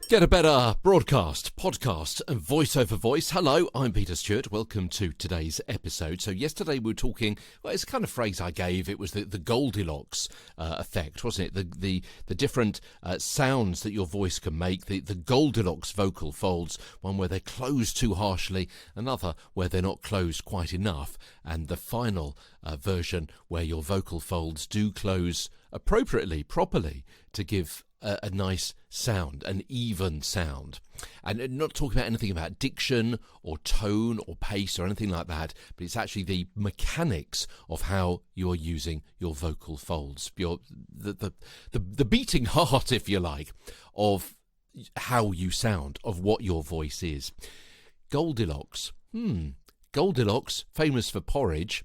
Get a better broadcast, podcast and voice-over voice. Hello, I'm Peter Stewart. Welcome to today's episode. So yesterday we were talking, well, it's a kind of phrase I gave. It was the Goldilocks effect, wasn't it? The different sounds that your voice can make, the Goldilocks vocal folds, one where they're closed too harshly, another where they're not closed quite enough, and the final version where your vocal folds do close appropriately, properly, to give a nice sound, an even sound. And not talking about anything about diction or tone or pace or anything like that, but it's actually the mechanics of how you're using your vocal folds, the beating heart, if you like, of how you sound, of what your voice is. Goldilocks. Goldilocks, famous for porridge.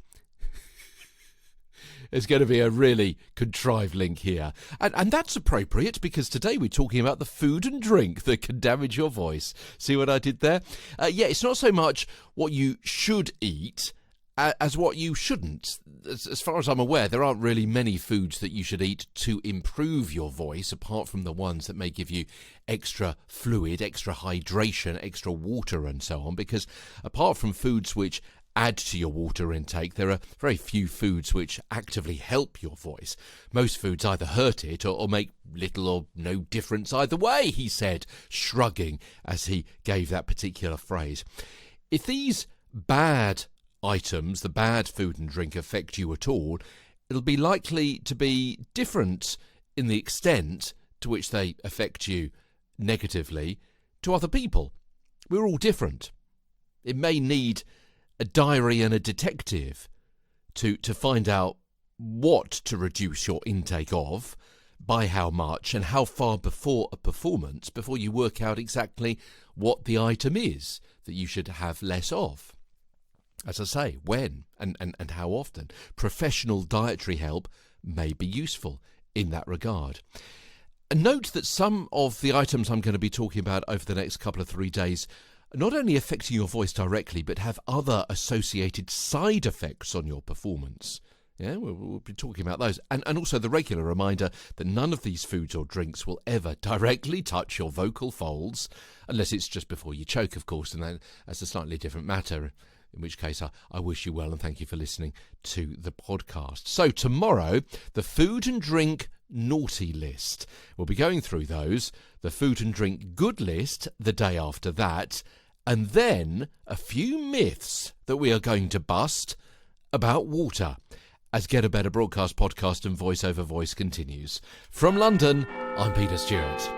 There's going to be a really contrived link here. And that's appropriate because today we're talking about the food and drink that can damage your voice. See what I did there? It's not so much what you should eat as what you shouldn't. As far as I'm aware, there aren't really many foods that you should eat to improve your voice, apart from the ones that may give you extra fluid, extra hydration, extra water and so on, because apart from foods which add to your water intake, there are very few foods which actively help your voice. Most foods either hurt it or make little or no difference either way, he said, shrugging as he gave that particular phrase. If these bad items, the bad food and drink, affect you at all, it'll be likely to be different in the extent to which they affect you negatively to other people. We're all different. It may need a diary and a detective to find out what to reduce your intake of, by how much, and how far before a performance, before you work out exactly what the item is that you should have less of. As I say, when and how often. Professional dietary help may be useful in that regard. And note that some of the items I'm going to be talking about over the next couple of 3 days not only affecting your voice directly, but have other associated side effects on your performance. Yeah, we'll be talking about those. And also the regular reminder that none of these foods or drinks will ever directly touch your vocal folds, unless it's just before you choke, of course, and that's a slightly different matter, in which case I wish you well and thank you for listening to the podcast. So tomorrow, the food and drink naughty list. We'll be going through those, the food and drink good list the day after that, and then a few myths that we are going to bust about water as Get a Better Broadcast podcast and voice-over voice continues. From London, I'm Peter Stewart.